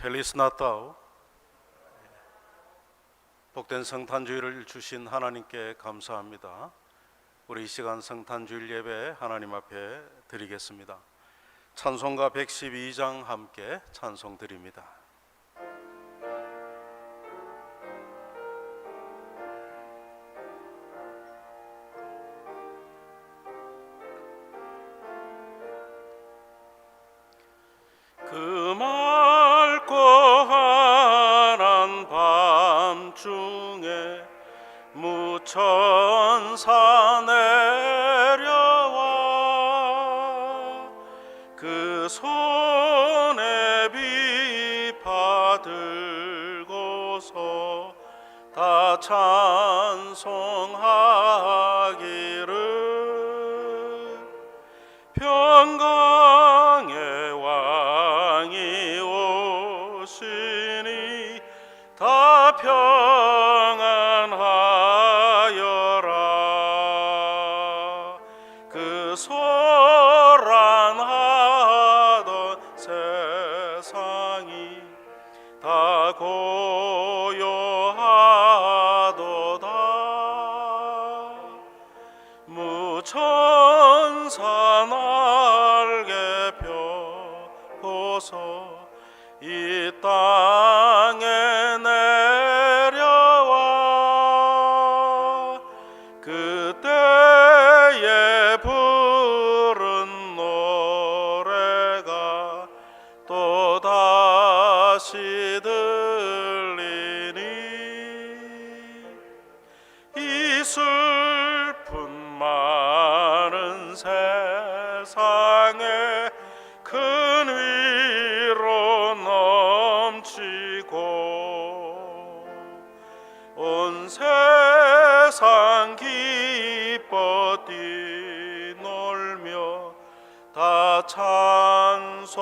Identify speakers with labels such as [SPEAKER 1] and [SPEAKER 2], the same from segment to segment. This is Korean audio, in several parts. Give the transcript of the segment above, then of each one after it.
[SPEAKER 1] 펠리스 나타우. 복된 성탄주일을 주신 하나님께 감사합니다. 우리 이 시간 성탄주일 예배 하나님 앞에 드리겠습니다. 찬송가 112장 함께 찬송 드립니다. 그 맑고 환한 밤중에 무천사 내려와 그 손에 비파 들고서 다 찬송하기를 평강의 왕이 오시니 다 평안하여라. 그 소란하던 세상이 다 고요하도다. 무천사 날개 펴고서 이 땅에 내려와 그때에 부른 노래가 또다시 들리니 이 슬픈 많은 세상에 큰 위로 넘치고 온 세상 기뻐 뛰놀며 다 찬송하도다.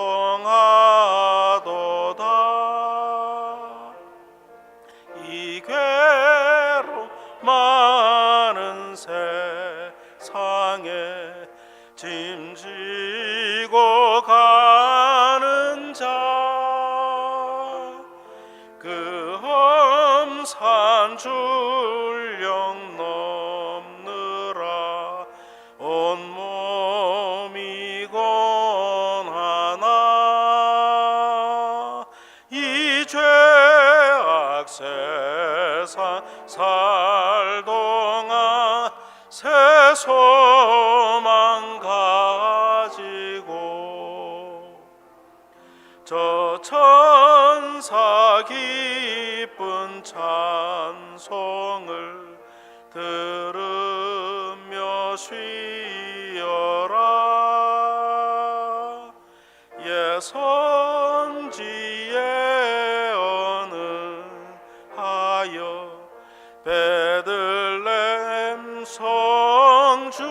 [SPEAKER 1] 이 괴로 많은 세상에 짐지고 가는 자 그 험산 줄령 넘느라 온몸이 고하나 이 죄악 세상 살 동안 새 소망 가지고 저 천사 기쁜 찬송을 들으며 쉬어라. 예선지에 어느하여 베들레헴 성중에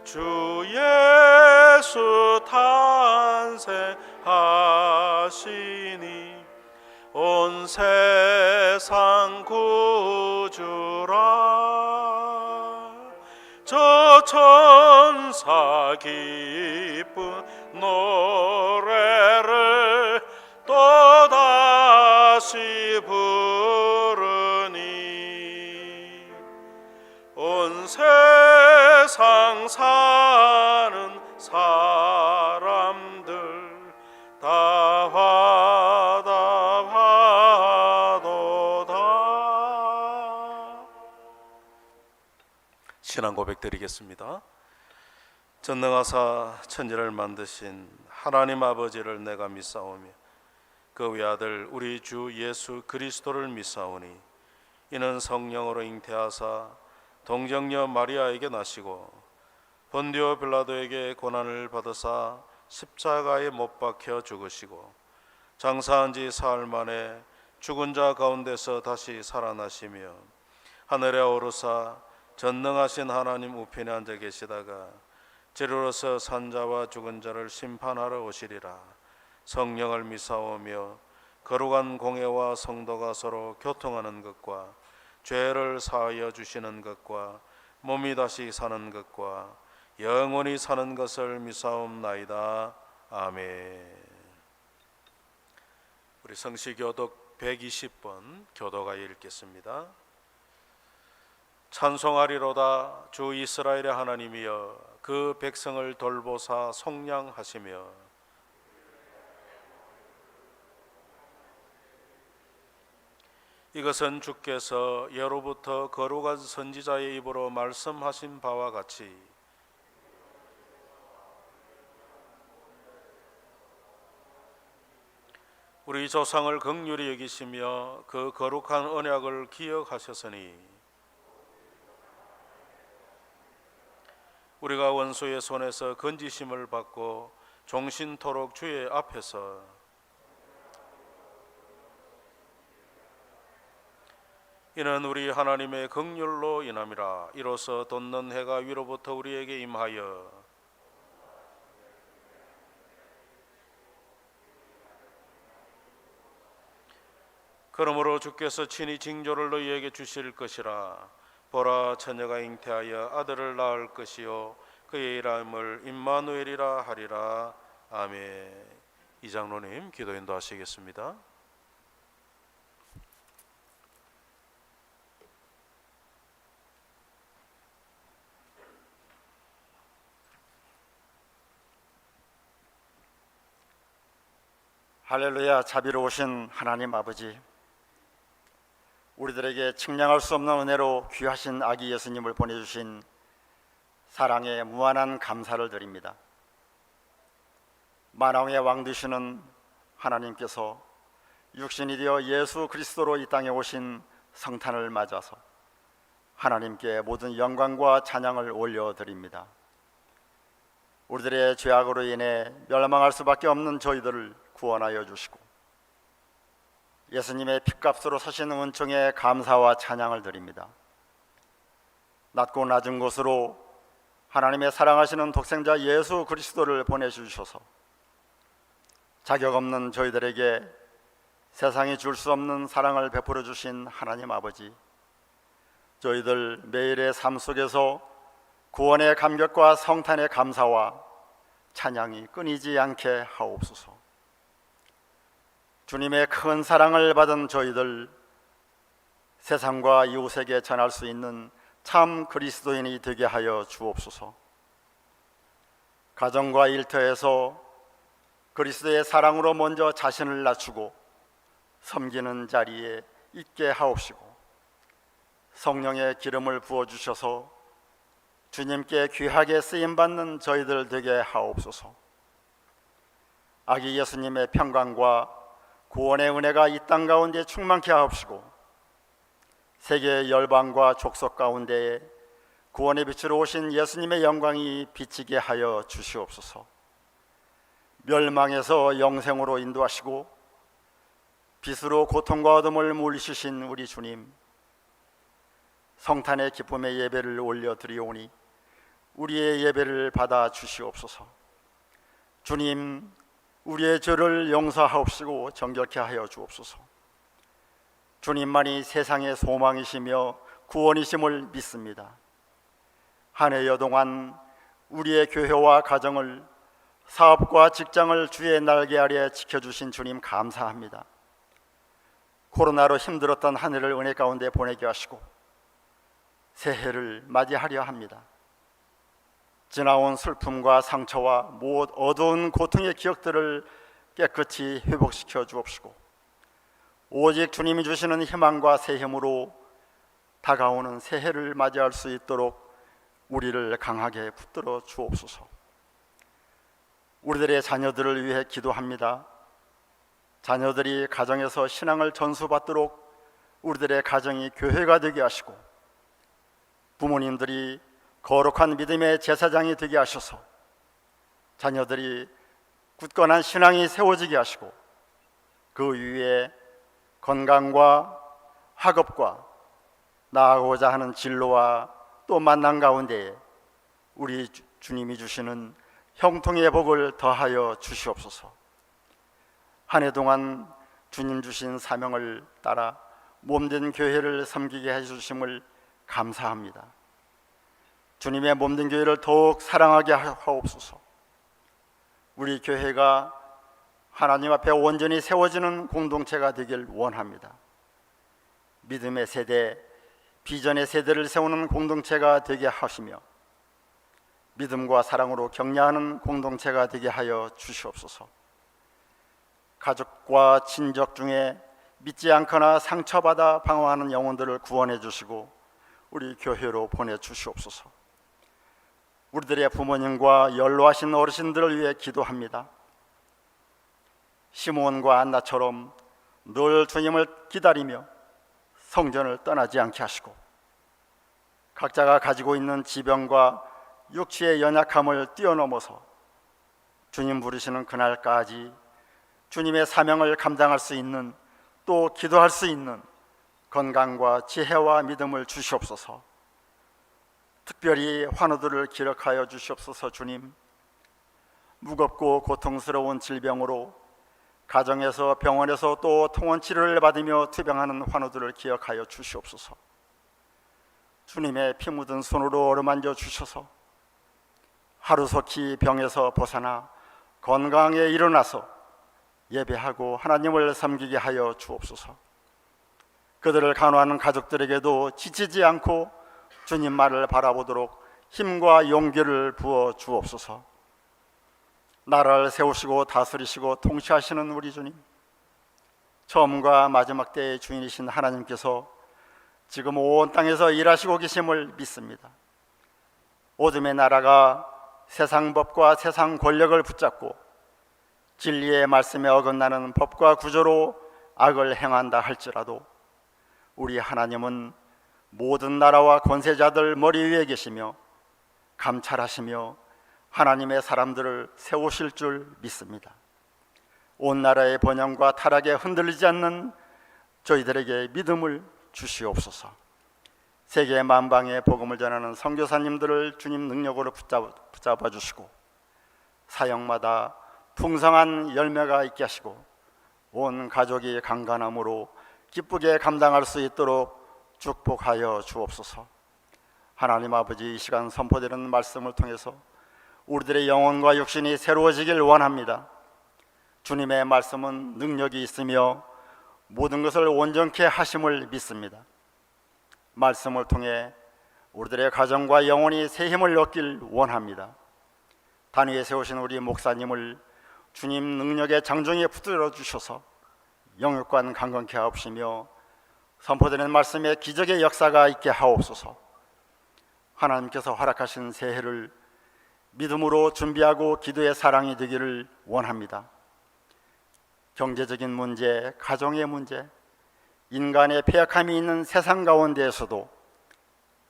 [SPEAKER 1] 주 예수 탄생하시니 온 세상 구주라. 저 천사 기쁜 노래를 또다시 부르니 온 세상 사는 사람들 다 화답하도다. 신앙 고백 드리겠습니다. 전능하사 천지를 만드신 하나님 아버지를 내가 믿사오며 그 외아들 우리 주 예수 그리스도를 믿사오니 이는 성령으로 잉태하사 동정녀 마리아에게 나시고 본디오 빌라도에게 고난을 받으사 십자가에 못 박혀 죽으시고 장사한 지 사흘 만에 죽은 자 가운데서 다시 살아나시며 하늘에 오르사 전능하신 하나님 우편에 앉아 계시다가 재료로서 산 자와 죽은 자를 심판하러 오시리라. 성령을 믿사오며 거룩한 공회와 성도가 서로 교통하는 것과 죄를 사하여 주시는 것과 몸이 다시 사는 것과 영원히 사는 것을 믿사옵나이다. 아멘. 우리 성시교독 120번 교도가에 읽겠습니다. 찬송하리로다 주 이스라엘의 하나님이여 그 백성을 돌보사 속량하시며 이것은 주께서 예로부터 거룩한 선지자의 입으로 말씀하신 바와 같이 우리 조상을 긍휼히 여기시며 그 거룩한 언약을 기억하셨으니 우리가 원수의 손에서 건지심을 받고 종신토록 주의 앞에서 이는 우리 하나님의 긍휼로 인함이라. 이로써 돋는 해가 위로부터 우리에게 임하여 그러므로 주께서 친히 징조를 너희에게 주실 것이라. 보라, 처녀가 잉태하여 아들을 낳을 것이요 그의 이름을 임마누엘이라 하리라. 아멘. 이장로님 기도 인도하시겠습니다.
[SPEAKER 2] 할렐루야. 자비로우신 하나님 아버지, 우리들에게 측량할 수 없는 은혜로 귀하신 아기 예수님을 보내주신 사랑에 무한한 감사를 드립니다. 만왕의 왕 되시는 하나님께서 육신이 되어 예수 그리스도로 이 땅에 오신 성탄을 맞아서 하나님께 모든 영광과 찬양을 올려드립니다. 우리들의 죄악으로 인해 멸망할 수밖에 없는 저희들을 구원하여 주시고 예수님의 핏값으로 사신 은총에 감사와 찬양을 드립니다. 낮고 낮은 곳으로 하나님의 사랑하시는 독생자 예수 그리스도를 보내주셔서 자격 없는 저희들에게 세상이 줄 수 없는 사랑을 베풀어 주신 하나님 아버지, 저희들 매일의 삶 속에서 구원의 감격과 성탄의 감사와 찬양이 끊이지 않게 하옵소서. 주님의 큰 사랑을 받은 저희들, 세상과 이웃에게 전할 수 있는 참 그리스도인이 되게 하여 주옵소서. 가정과 일터에서 그리스도의 사랑으로 먼저 자신을 낮추고 섬기는 자리에 있게 하옵시고, 성령의 기름을 부어주셔서 주님께 귀하게 쓰임받는 저희들 되게 하옵소서. 아기 예수님의 평강과 구원의 은혜가 이 땅 가운데 충만케 하옵시고, 세계 열방과 족속 가운데에 구원의 빛으로 오신 예수님의 영광이 비치게 하여 주시옵소서. 멸망에서 영생으로 인도하시고 빛으로 고통과 어둠을 물리치신 우리 주님, 성탄의 기쁨의 예배를 올려드리오니 우리의 예배를 받아 주시옵소서. 주님, 우리의 죄를 용서하옵시고 정결케 하여 주옵소서. 주님만이 세상의 소망이시며 구원이심을 믿습니다. 한 해여 동안 우리의 교회와 가정을, 사업과 직장을 주의 날개 아래 지켜주신 주님 감사합니다. 코로나로 힘들었던 한 해를 은혜 가운데 보내게 하시고 새해를 맞이하려 합니다. 지나온 슬픔과 상처와 어두운 고통의 기억들을 깨끗이 회복시켜 주옵시고, 오직 주님이 주시는 희망과 새 힘으로 다가오는 새해를 맞이할 수 있도록 우리를 강하게 붙들어 주옵소서. 우리들의 자녀들을 위해 기도합니다. 자녀들이 가정에서 신앙을 전수받도록 우리들의 가정이 교회가 되게 하시고, 부모님들이 거룩한 믿음의 제사장이 되게 하셔서 자녀들이 굳건한 신앙이 세워지게 하시고, 그 위에 건강과 학업과 나아가고자 하는 진로와 또 만남 가운데에 우리 주님이 주시는 형통의 복을 더하여 주시옵소서. 한 해 동안 주님 주신 사명을 따라 몸된 교회를 섬기게 해주심을 감사합니다. 주님의 몸된 교회를 더욱 사랑하게 하옵소서. 우리 교회가 하나님 앞에 온전히 세워지는 공동체가 되길 원합니다. 믿음의 세대, 비전의 세대를 세우는 공동체가 되게 하시며 믿음과 사랑으로 격려하는 공동체가 되게 하여 주시옵소서. 가족과 친족 중에 믿지 않거나 상처받아 방황하는 영혼들을 구원해 주시고 우리 교회로 보내주시옵소서. 우리들의 부모님과 연로하신 어르신들을 위해 기도합니다. 시므온과 안나처럼 늘 주님을 기다리며 성전을 떠나지 않게 하시고 각자가 가지고 있는 지병과 육체의 연약함을 뛰어넘어서 주님 부르시는 그날까지 주님의 사명을 감당할 수 있는, 또 기도할 수 있는 건강과 지혜와 믿음을 주시옵소서. 특별히 환우들을 기억하여 주시옵소서. 주님, 무겁고 고통스러운 질병으로 가정에서 병원에서 또 통원 치료를 받으며 투병하는 환우들을 기억하여 주시옵소서. 주님의 피 묻은 손으로 어루만져 주셔서 하루속히 병에서 벗어나 건강에 일어나서 예배하고 하나님을 섬기게 하여 주옵소서. 그들을 간호하는 가족들에게도 지치지 않고 주님 말을 바라보도록 힘과 용기를 부어 주옵소서. 나라를 세우시고 다스리시고 통치하시는 우리 주님, 처음과 마지막 때의 주인이신 하나님께서 지금 온 땅에서 일하시고 계심을 믿습니다. 어둠의 나라가 세상 법과 세상 권력을 붙잡고 진리의 말씀에 어긋나는 법과 구조로 악을 행한다 할지라도 우리 하나님은 모든 나라와 권세자들 머리 위에 계시며 감찰하시며 하나님의 사람들을 세우실 줄 믿습니다. 온 나라의 번영과 타락에 흔들리지 않는 저희들에게 믿음을 주시옵소서. 세계 만방에 복음을 전하는 선교사님들을 주님 능력으로 붙잡아 주시고 사역마다 풍성한 열매가 있게 하시고 온 가족이 강간함으로 기쁘게 감당할 수 있도록 축복하여 주옵소서. 하나님 아버지, 이 시간 선포되는 말씀을 통해서 우리들의 영혼과 육신이 새로워지길 원합니다. 주님의 말씀은 능력이 있으며 모든 것을 온전케 하심을 믿습니다. 말씀을 통해 우리들의 가정과 영혼이 새 힘을 얻길 원합니다. 단위에 세우신 우리 목사님을 주님 능력의 장중에 붙들어 주셔서 영육관 강건케 하옵시며 선포되는 말씀에 기적의 역사가 있게 하옵소서. 하나님께서 허락하신 새해를 믿음으로 준비하고 기도의 사랑이 되기를 원합니다. 경제적인 문제, 가정의 문제, 인간의 패약함이 있는 세상 가운데에서도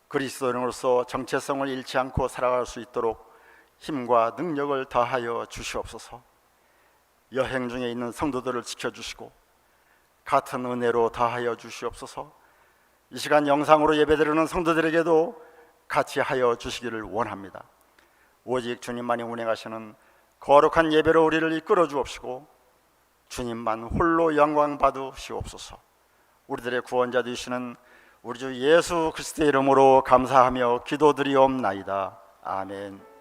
[SPEAKER 2] 그리스도인으로서 정체성을 잃지 않고 살아갈 수 있도록 힘과 능력을 더하여 주시옵소서. 여행 중에 있는 성도들을 지켜주시고 같은 은혜로 더하여 주시옵소서. 이 시간 영상으로 예배드리는 성도들에게도 같이 하여 주시기를 원합니다. 오직 주님만이 운행하시는 거룩한 예배로 우리를 이끌어 주옵시고 주님만 홀로 영광 받으시옵소서. 우리들의 구원자 되시는 우리 주 예수 그리스도의 이름으로 감사하며 기도드리옵나이다. 아멘.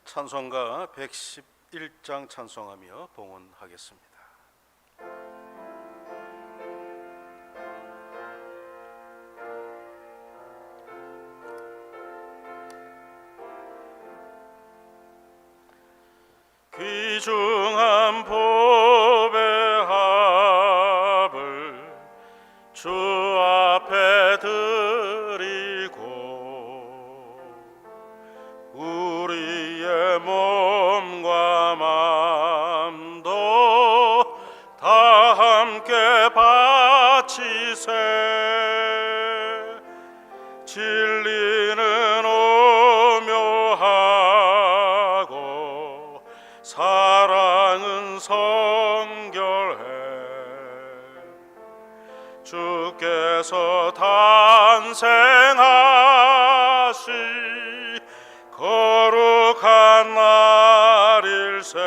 [SPEAKER 1] 찬송가 111장 찬송하며 봉헌하겠습니다. 귀중한 법의 합을 주 앞에 드리고 우리의 몸과 마음도 다 함께 바치세. 진리는 오묘하고 사랑은 성결해. 주께서 탄생하시 거룩한 날일세.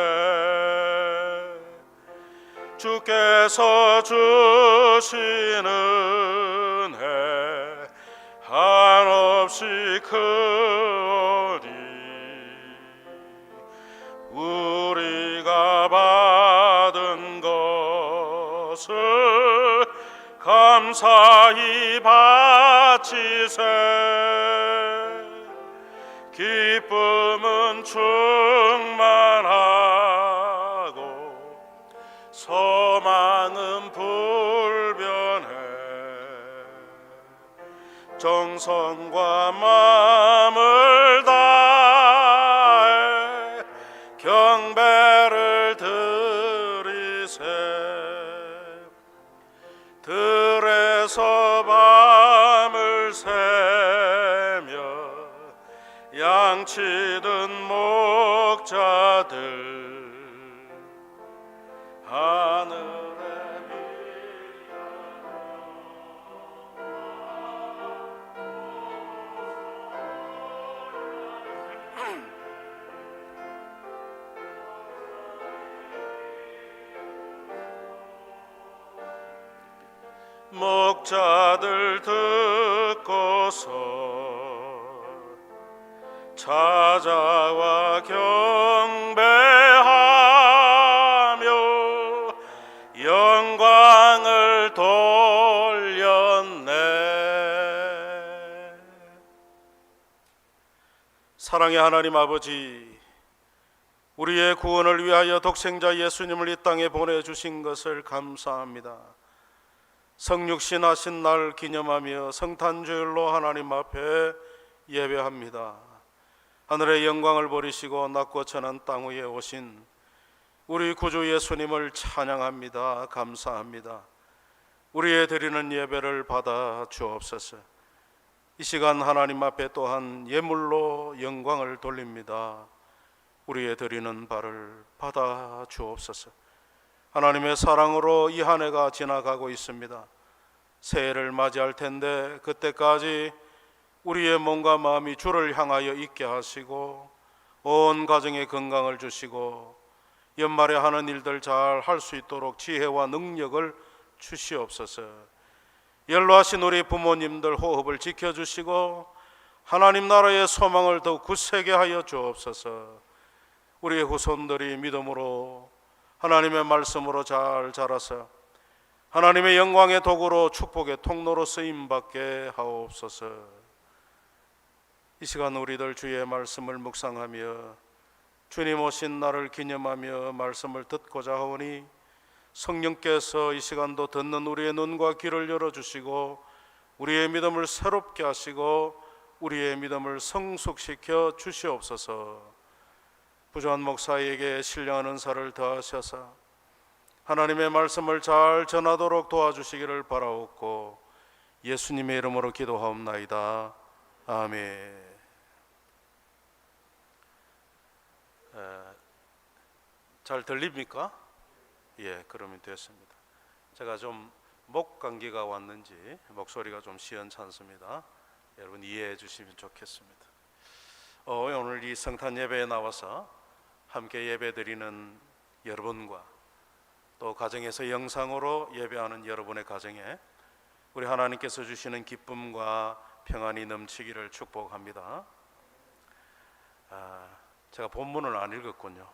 [SPEAKER 1] 주께서 주시는 해 한없이 크오니 우리가 받은 것을 감사히 바치세. 기쁨은 충만하고 소망은 불변해. 정성과 마음을 다해 경배를 드리세. 들에서 밤을 새며 양치던 목자들 하늘에 목자들 듣고서 찾아와 경배하며 영광을 돌렸네. 사랑의 하나님 아버지, 우리의 구원을 위하여 독생자 예수님을 이 땅에 보내주신 것을 감사합니다. 성육신 하신 날 기념하며 성탄주일로 하나님 앞에 예배합니다. 하늘의 영광을 버리시고 낮고 천한 땅 위에 오신 우리 구주 예수님을 찬양합니다. 감사합니다. 우리의 드리는 예배를 받아 주옵소서. 이 시간 하나님 앞에 또한 예물로 영광을 돌립니다. 우리의 드리는 바를 받아 주옵소서. 하나님의 사랑으로 이 한 해가 지나가고 있습니다. 새해를 맞이할 텐데 그때까지 우리의 몸과 마음이 주를 향하여 있게 하시고 온 가정에 건강을 주시고 연말에 하는 일들 잘 할 수 있도록 지혜와 능력을 주시옵소서. 연로하신 우리 부모님들 호흡을 지켜주시고 하나님 나라의 소망을 더욱 굳세게 하여 주옵소서. 우리의 후손들이 믿음으로 하나님의 말씀으로 잘 자라서 하나님의 영광의 도구로 축복의 통로로 쓰임받게 하옵소서. 이 시간 우리들 주의 말씀을 묵상하며 주님 오신 날을 기념하며 말씀을 듣고자 하오니 성령께서 이 시간도 듣는 우리의 눈과 귀를 열어주시고 우리의 믿음을 새롭게 하시고 우리의 믿음을 성숙시켜 주시옵소서. 부조한 목사에게 신령한 은사를 더하셔서 하나님의 말씀을 잘 전하도록 도와주시기를 바라옵고 예수님의 이름으로 기도하옵나이다. 아멘. 잘 들립니까? 예, 그러면 됐습니다. 제가 좀 목 감기가 왔는지 목소리가 좀 시원찮습니다. 여러분 이해해 주시면 좋겠습니다. 오늘 이 성탄 예배에 나와서 함께 예배 드리는 여러분과 또 가정에서 영상으로 예배하는 여러분의 가정에 우리 하나님께서 주시는 기쁨과 평안이 넘치기를 축복합니다. 제가 본문을 안 읽었군요.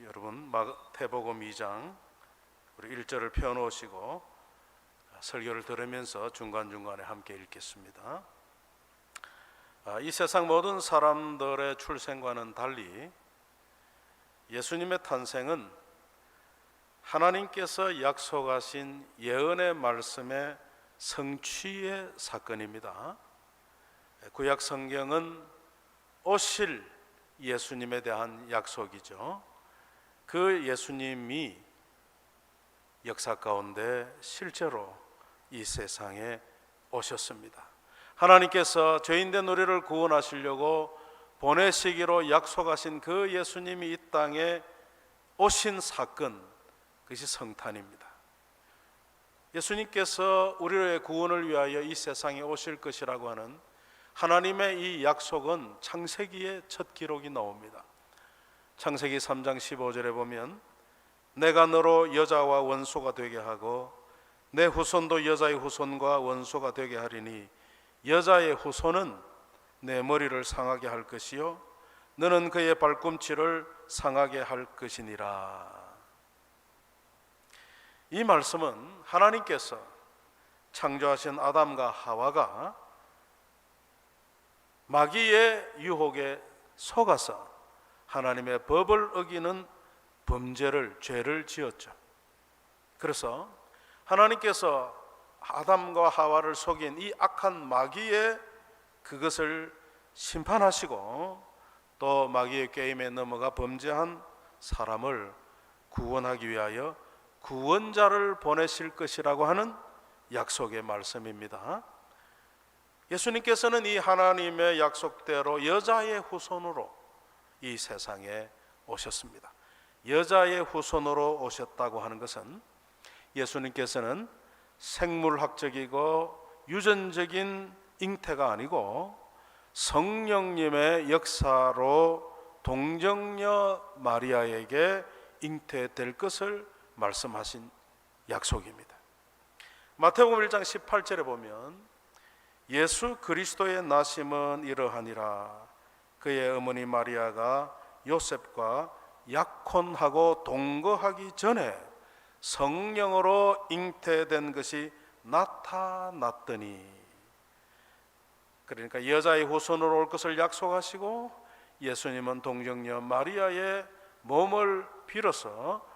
[SPEAKER 1] 여러분 마태복음 2장 우리 1절을 펴놓으시고 설교를 들으면서 중간중간에 함께 읽겠습니다. 이 세상 모든 사람들의 출생과는 달리 예수님의 탄생은 하나님께서 약속하신 예언의 말씀의 성취의 사건입니다. 구약 성경은 오실 예수님에 대한 약속이죠. 그 예수님이 역사 가운데 실제로 이 세상에 오셨습니다. 하나님께서 죄인된 우리를 구원하시려고 보내시기로 약속하신 그 예수님이 이 땅에 오신 사건, 그것이 성탄입니다. 예수님께서 우리의 구원을 위하여 이 세상에 오실 것이라고 하는 하나님의 이 약속은 창세기의 첫 기록이 나옵니다. 창세기 3장 15절에 보면 내가 너로 여자와 원수가 되게 하고 내 후손도 여자의 후손과 원수가 되게 하리니 여자의 후손은 내 머리를 상하게 할 것이요 너는 그의 발꿈치를 상하게 할 것이니라. 이 말씀은 하나님께서 창조하신 아담과 하와가 마귀의 유혹에 속아서 하나님의 법을 어기는 범죄를, 죄를 지었죠. 그래서 하나님께서 아담과 하와를 속인 이 악한 마귀의 그것을 심판하시고 또 마귀의 게임에 넘어가 범죄한 사람을 구원하기 위하여 구원자를 보내실 것이라고 하는 약속의 말씀입니다. 예수님께서는 이 하나님의 약속대로 여자의 후손으로 이 세상에 오셨습니다. 여자의 후손으로 오셨다고 하는 것은 예수님께서는 생물학적이고 유전적인 잉태가 아니고 성령님의 역사로 동정녀 마리아에게 잉태될 것을 말씀하신 약속입니다. 마태복음 1장 18절에 보면 예수 그리스도의 나심은 이러하니라. 그의 어머니 마리아가 요셉과 약혼하고 동거하기 전에 성령으로 잉태된 것이 나타났더니, 그러니까 여자의 후손으로 올 것을 약속하시고 예수님은 동정녀 마리아의 몸을 빌어서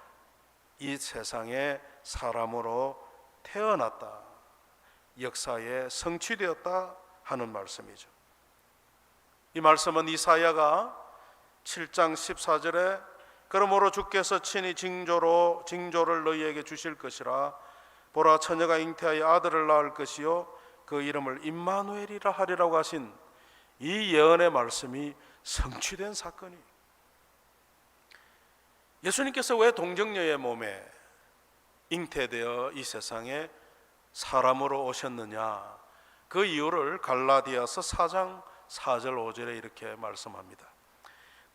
[SPEAKER 1] 이 세상에 사람으로 태어났다, 역사에 성취되었다 하는 말씀이죠. 이 말씀은 이사야가 7장 14절에 그러므로 주께서 친히 징조를 너희에게 주실 것이라. 보라, 처녀가 잉태하여 아들을 낳을 것이요 그 이름을 임마누엘이라 하리라고 하신 이 예언의 말씀이 성취된 사건이, 예수님께서 왜 동정녀의 몸에 잉태되어 이 세상에 사람으로 오셨느냐, 그 이유를 갈라디아서 4장 4절 5절에 이렇게 말씀합니다.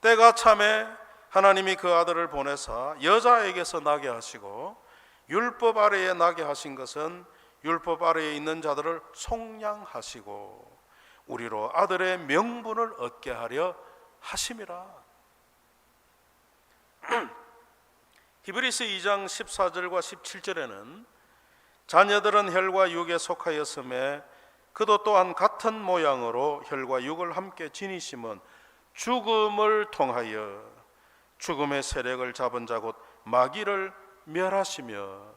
[SPEAKER 1] 때가 참에 하나님이 그 아들을 보내사 여자에게서 나게 하시고 율법 아래에 나게 하신 것은 율법 아래에 있는 자들을 속량하시고 우리로 아들의 명분을 얻게 하려 하심이라. 히브리서 2장 14절과 17절에는 자녀들은 혈과 육에 속하였음에 그도 또한 같은 모양으로 혈과 육을 함께 지니심은 죽음을 통하여 죽음의 세력을 잡은 자 곧 마귀를 멸하시며,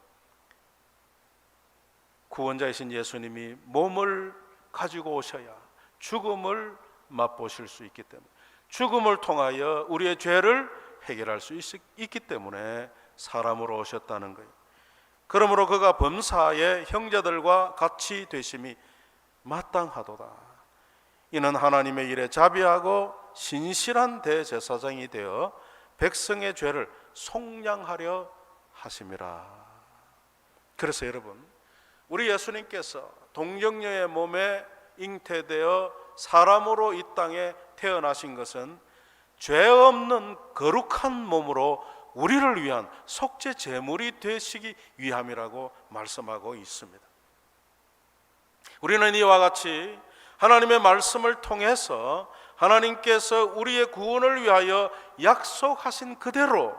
[SPEAKER 1] 구원자이신 예수님이 몸을 가지고 오셔야 죽음을 맛보실 수 있기 때문에, 죽음을 통하여 우리의 죄를 해결할 수 있기 때문에 사람으로 오셨다는 거예요. 그러므로 그가 범사의 형제들과 같이 되심이 마땅하도다. 이는 하나님의 일에 자비하고 신실한 대제사장이 되어 백성의 죄를 속량하려 하심이라. 그래서 여러분, 우리 예수님께서 동정녀의 몸에 잉태되어 사람으로 이 땅에 태어나신 것은 죄 없는 거룩한 몸으로 우리를 위한 속죄 제물이 되시기 위함이라고 말씀하고 있습니다. 우리는 이와 같이 하나님의 말씀을 통해서 하나님께서 우리의 구원을 위하여 약속하신 그대로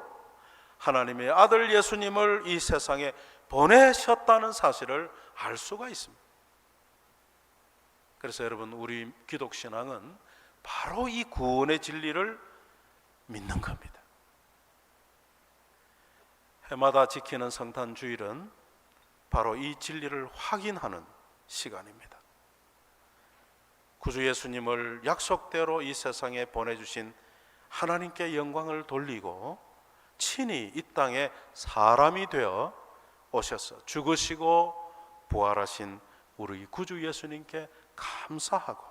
[SPEAKER 1] 하나님의 아들 예수님을 이 세상에 보내셨다는 사실을 알 수가 있습니다. 그래서 여러분, 우리 기독신앙은 바로 이 구원의 진리를 믿는 겁니다. 해마다 지키는 성탄 주일은 바로 이 진리를 확인하는 시간입니다. 구주 예수님을 약속대로 이 세상에 보내주신 하나님께 영광을 돌리고 친히 이 땅에 사람이 되어 오셔서 죽으시고 부활하신 우리 구주 예수님께 감사하고,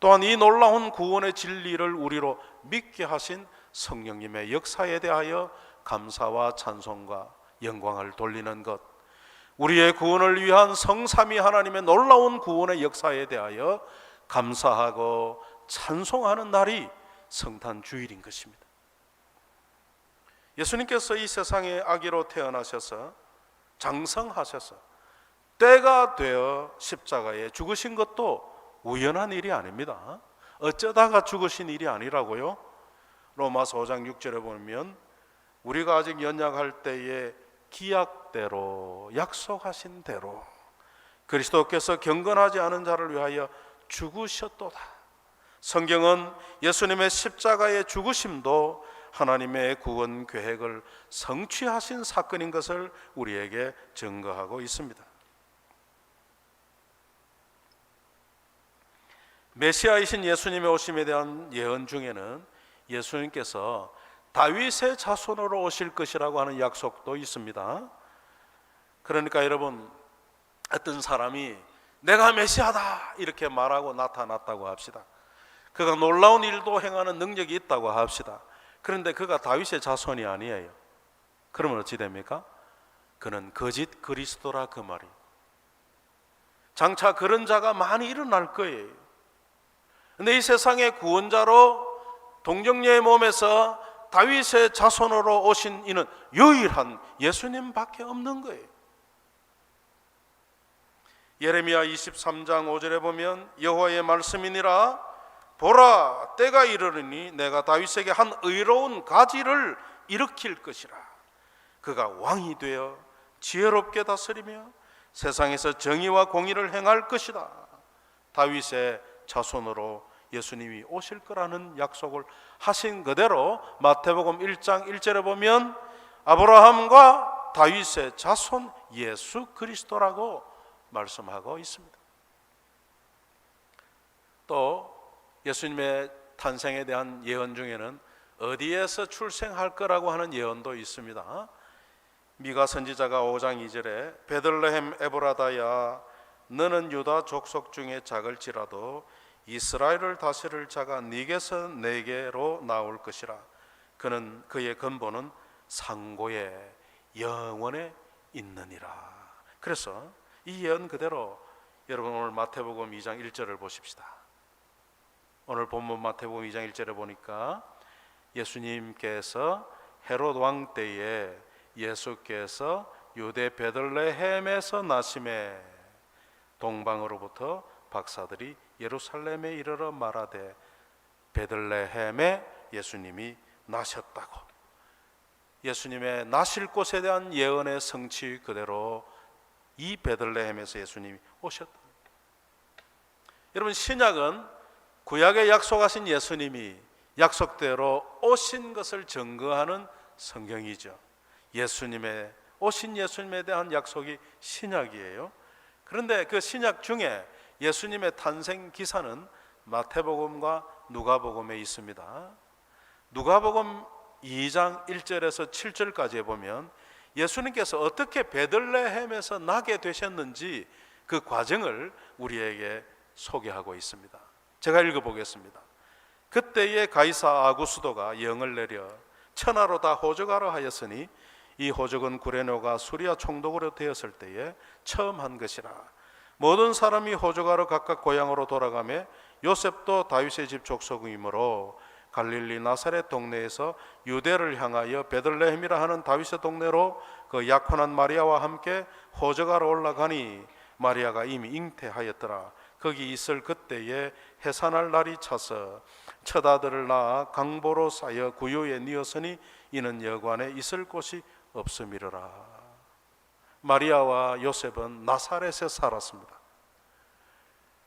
[SPEAKER 1] 또한 이 놀라운 구원의 진리를 우리로 믿게 하신 성령님의 역사에 대하여 감사와 찬송과 영광을 돌리는 것, 우리의 구원을 위한 성삼위 하나님의 놀라운 구원의 역사에 대하여 감사하고 찬송하는 날이 성탄 주일인 것입니다. 예수님께서 이 세상에 아기로 태어나셔서 장성하셔서 때가 되어 십자가에 죽으신 것도 우연한 일이 아닙니다. 어쩌다가 죽으신 일이 아니라고요. 로마서 5장 6절에 보면 우리가 아직 연약할 때에 기약대로 약속하신 대로 그리스도께서 경건하지 않은 자를 위하여 죽으셨도다. 성경은 예수님의 십자가의 죽으심도 하나님의 구원 계획을 성취하신 사건인 것을 우리에게 증거하고 있습니다. 메시아이신 예수님의 오심에 대한 예언 중에는 예수님께서 다윗의 자손으로 오실 것이라고 하는 약속도 있습니다. 그러니까 여러분, 어떤 사람이 내가 메시아다 이렇게 말하고 나타났다고 합시다. 그가 놀라운 일도 행하는 능력이 있다고 합시다. 그런데 그가 다윗의 자손이 아니에요. 그러면 어찌 됩니까? 그는 거짓 그리스도라 그 말이에요. 장차 그런 자가 많이 일어날 거예요. 근데 이 세상의 구원자로 동정녀의 몸에서 다윗의 자손으로 오신 이는 유일한 예수님밖에 없는 거예요. 예레미야 23장 5절에 보면 여호와의 말씀이니라 보라 때가 이르르니 내가 다윗에게 한 의로운 가지를 일으킬 것이라. 그가 왕이 되어 지혜롭게 다스리며 세상에서 정의와 공의를 행할 것이다. 다윗의 자손으로 예수님이 오실 거라는 약속을 하신 그대로 마태복음 1장 1절에 보면 아브라함과 다윗의 자손 예수 그리스도라고 말씀하고 있습니다. 또 예수님의 탄생에 대한 예언 중에는 어디에서 출생할 거라고 하는 예언도 있습니다. 미가 선지자가 5장 2절에 베들레헴 에브라다야 너는 유다 족속 중에 작을지라도 이스라엘을 다스릴 자가 네게서 내게로 나올 것이라. 그는 그의 근본은 상고의 영원에 있느니라. 그래서 이 예언 그대로 여러분 오늘 마태복음 2장 1절을 보십시다. 오늘 본문 마태복음 2장 1절에 보니까 예수님께서 헤롯 왕 때에 예수께서 유대 베들레헴에서 나심에 동방으로부터 박사들이 예루살렘에 이르러 말하되 베들레헴에 예수님이 나셨다고. 예수님의 나실 곳에 대한 예언의 성취 그대로 이 베들레헴에서 예수님이 오셨다. 여러분, 신약은 구약에 약속하신 예수님이 약속대로 오신 것을 증거하는 성경이죠. 예수님의 오신 예수님에 대한 약속이 신약이에요. 그런데 그 신약 중에 예수님의 탄생 기사는 마태복음과 누가복음에 있습니다. 누가복음 2장 1절에서 7절까지 보면 예수님께서 어떻게 베들레헴에서 나게 되셨는지 그 과정을 우리에게 소개하고 있습니다. 제가 읽어보겠습니다. 그때에 가이사 아구스도가 영을 내려 천하로 다 호적하라 하였으니 이 호적은 구레노가 수리아 총독으로 되었을 때에 처음 한 것이라. 모든 사람이 호적하러 각각 고향으로 돌아가며 요셉도 다윗의 집 족속이므로 갈릴리 나사렛 동네에서 유대를 향하여 베들레헴이라 하는 다윗의 동네로 그 약혼한 마리아와 함께 호적하러 올라가니 마리아가 이미 잉태하였더라. 거기 있을 그때에 해산할 날이 차서 첫 아들을 낳아 강보로 쌓여 구유에 뉘었으니 이는 여관에 있을 곳이 없음이로라. 마리아와 요셉은 나사렛에 살았습니다.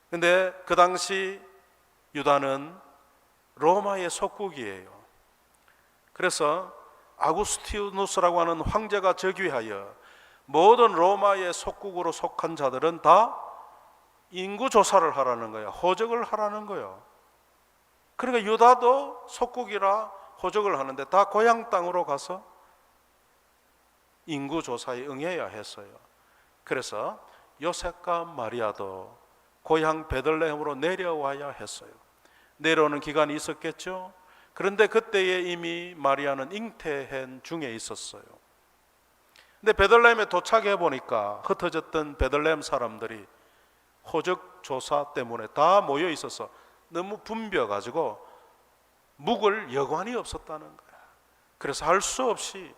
[SPEAKER 1] 근데 그 당시 유다는 로마의 속국이에요. 그래서 아구스티누스라고 하는 황제가 즉위하여 모든 로마의 속국으로 속한 자들은 다 인구 조사를 하라는 거야. 호적을 하라는 거예요. 그러니까 유다도 속국이라 호적을 하는데 다 고향 땅으로 가서 인구 조사에 응해야 했어요. 그래서 요셉과 마리아도 고향 베들레헴으로 내려와야 했어요. 내려오는 기간이 있었겠죠. 그런데 그때에 이미 마리아는 잉태한 중에 있었어요. 근데 베들레헴에 도착해 보니까 흩어졌던 베들레헴 사람들이 호적 조사 때문에 다 모여 있어서 너무 붐벼가지고 묵을 여관이 없었다는 거야. 그래서 할 수 없이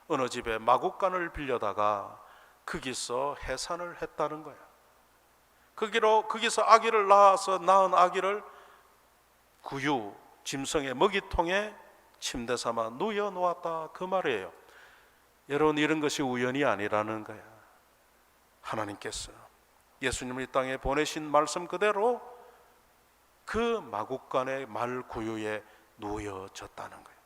[SPEAKER 1] 어느 집에 마구간을 빌려다가 거기서 해산을 했다는 거야. 거기서 아기를 낳은 아기를 구유, 짐승의 먹이통에 침대 삼아 누워 놓았다, 그 말이에요. 여러분, 이런 것이 우연이 아니라는 거야. 하나님께서 예수님을 이 땅에 보내신 말씀 그대로 그 마구간의 말 구유에 누워졌다는 거예요.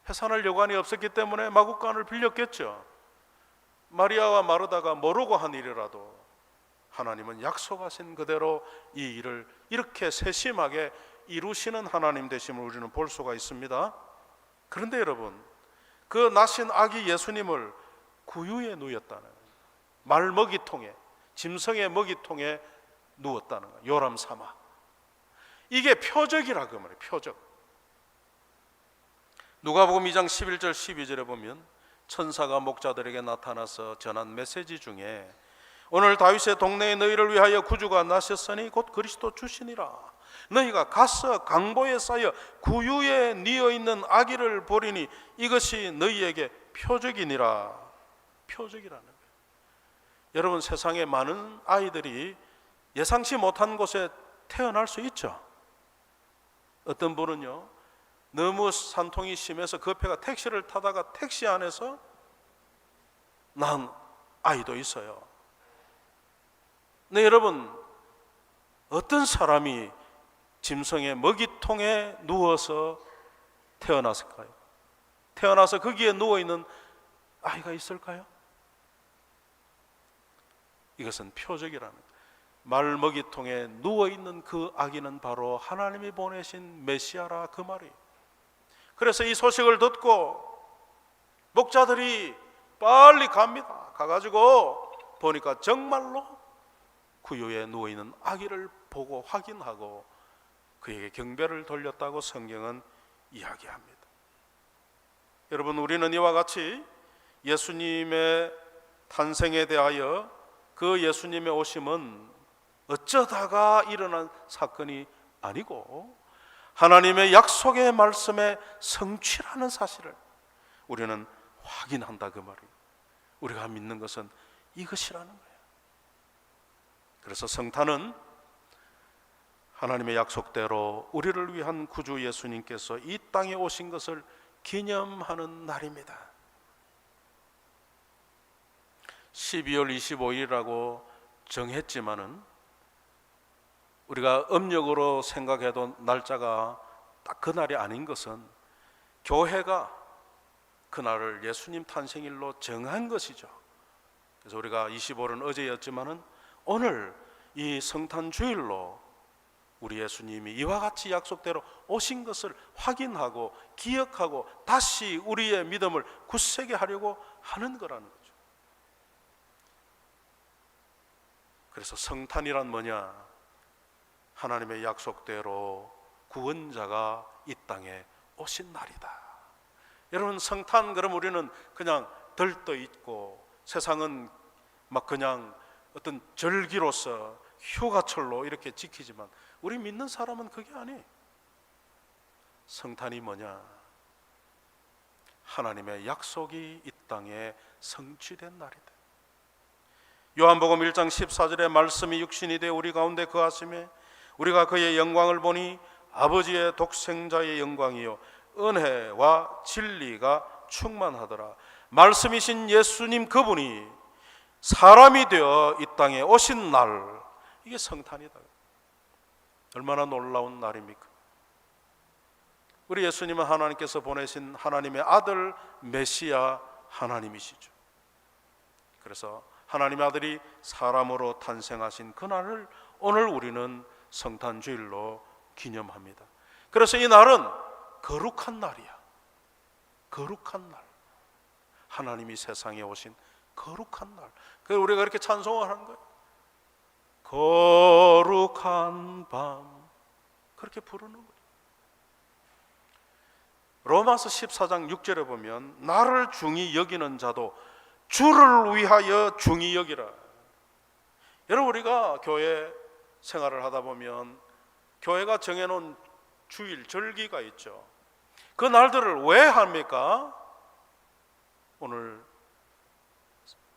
[SPEAKER 1] 해산할 여관이 없었기 때문에 마구간을 빌렸겠죠. 마리아와 마르다가 모르고 한 일이라도 하나님은 약속하신 그대로 이 일을 이렇게 세심하게 이루시는 하나님 되심을 우리는 볼 수가 있습니다. 그런데 여러분, 그 나신 아기 예수님을 구유에 누웠다는 거예요. 말 먹이통에, 짐승의 먹이통에 누웠다는 거예요. 요람 삼아. 이게 표적이라 그 말이에요. 표적. 누가복음 2장 11절 12절에 보면 천사가 목자들에게 나타나서 전한 메시지 중에 오늘 다윗의 동네에 너희를 위하여 구주가 나셨으니 곧 그리스도 주시니라. 너희가 가서 강보에 쌓여 구유에 뉘어 있는 아기를 보리니 이것이 너희에게 표적이니라. 표적이라는 거예요. 여러분, 세상에 많은 아이들이 예상치 못한 곳에 태어날 수 있죠. 어떤 분은요, 너무 산통이 심해서 급해가 택시를 타다가 택시 안에서 낳은 아이도 있어요. 네, 여러분, 어떤 사람이 짐승의 먹이통에 누워서 태어났을까요? 태어나서 거기에 누워있는 아이가 있을까요? 이것은 표적이라는 거예요. 말 먹이통에 누워있는 그 아기는 바로 하나님이 보내신 메시아라, 그 말이에요. 그래서 이 소식을 듣고 목자들이 빨리 갑니다. 가가지고 보니까 정말로 구유에 누워있는 아기를 보고 확인하고 그에게 경배를 돌렸다고 성경은 이야기합니다. 여러분, 우리는 이와 같이 예수님의 탄생에 대하여 그 예수님의 오심은 어쩌다가 일어난 사건이 아니고 하나님의 약속의 말씀의 성취라는 사실을 우리는 확인한다, 그 말이에요. 우리가 믿는 것은 이것이라는 거예요. 그래서 성탄은 하나님의 약속대로 우리를 위한 구주 예수님께서 이 땅에 오신 것을 기념하는 날입니다. 12월 25일이라고 정했지만은 우리가 음력으로 생각해도 날짜가 딱 그날이 아닌 것은 교회가 그날을 예수님 탄생일로 정한 것이죠. 그래서 우리가 25일은 어제였지만은 오늘 이 성탄 주일로 우리 예수님이 이와 같이 약속대로 오신 것을 확인하고 기억하고 다시 우리의 믿음을 굳세게 하려고 하는 거라는 거죠. 그래서 성탄이란 뭐냐? 하나님의 약속대로 구원자가 이 땅에 오신 날이다. 여러분, 성탄 그럼 우리는 그냥 들떠 있고 세상은 막 그냥 어떤 절기로서 휴가철로 이렇게 지키지만 우리 믿는 사람은 그게 아니에요. 성탄이 뭐냐? 하나님의 약속이 이 땅에 성취된 날이다. 요한복음 1장 14절에 말씀이 육신이 되어 우리 가운데 거하심에 우리가 그의 영광을 보니 아버지의 독생자의 영광이요 은혜와 진리가 충만하더라. 말씀이신 예수님 그분이 사람이 되어 이 땅에 오신 날, 이게 성탄이다. 얼마나 놀라운 날입니까? 우리 예수님은 하나님께서 보내신 하나님의 아들 메시아 하나님이시죠. 그래서 하나님의 아들이 사람으로 탄생하신 그날을 오늘 우리는 성탄주일로 기념합니다. 그래서 이 날은 거룩한 날이야. 거룩한 날. 하나님이 세상에 오신 거룩한 날. 그래서 우리가 이렇게 찬송을 하는 거예요. 거룩한 밤, 그렇게 부르는 거예요. 로마서 14장 6절에 보면 나를 중히 여기는 자도 주를 위하여 중히 여기라. 여러분, 우리가 교회 생활을 하다 보면 교회가 정해놓은 주일, 절기가 있죠. 그 날들을 왜 합니까? 오늘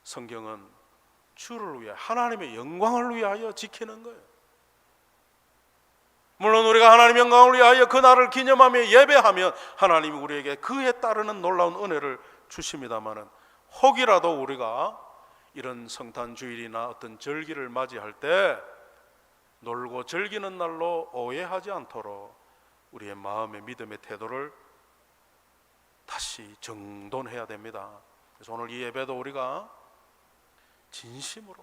[SPEAKER 1] 성경은 주를 위하여, 하나님의 영광을 위하여 지키는 거예요. 물론 우리가 하나님의 영광을 위하여 그 날을 기념하며 예배하면 하나님이 우리에게 그에 따르는 놀라운 은혜를 주십니다마는, 혹이라도 우리가 이런 성탄 주일이나 어떤 절기를 맞이할 때 놀고 즐기는 날로 오해하지 않도록 우리의 마음의 믿음의 태도를 다시 정돈해야 됩니다. 그래서 오늘 이 예배도 우리가 진심으로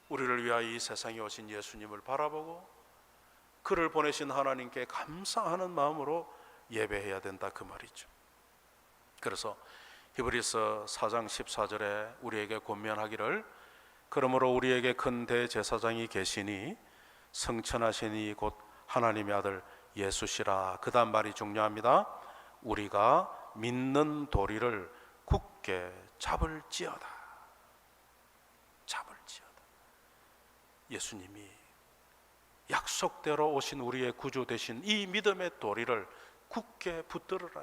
[SPEAKER 1] 우리를 위하여 이 세상에 오신 예수님을 바라보고 그를 보내신 하나님께 감사하는 마음으로 예배해야 된다, 그 말이죠. 그래서 히브리서 4장 14절에 우리에게 권면하기를, 그러므로 우리에게 큰 대제사장이 계시니 성천하시니 곧 하나님의 아들 예수시라. 그 다음 말이 중요합니다. 우리가 믿는 도리를 굳게 잡을지어다. 잡을지어다. 예수님이 약속대로 오신 우리의 구주 되신 이 믿음의 도리를 굳게 붙들으라.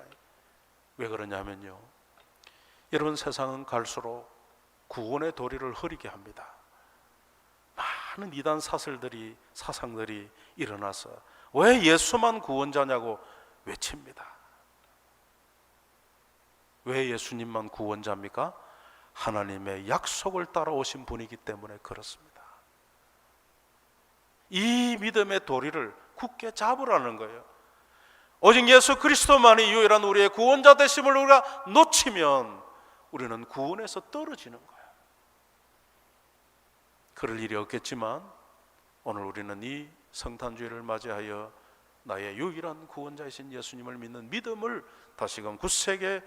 [SPEAKER 1] 왜 그러냐면요, 여러분, 세상은 갈수록 구원의 도리를 흐리게 합니다. 많은 이단 사상들이 일어나서 왜 예수만 구원자냐고 외칩니다. 왜 예수님만 구원자입니까? 하나님의 약속을 따라오신 분이기 때문에 그렇습니다. 이 믿음의 도리를 굳게 잡으라는 거예요. 오직 예수 그리스도만이 유일한 우리의 구원자 되심을 우리가 놓치면 우리는 구원에서 떨어지는 거예요. 그럴 일이 없겠지만 오늘 우리는 이 성탄주일을 맞이하여 나의 유일한 구원자이신 예수님을 믿는 믿음을 다시금 굳세게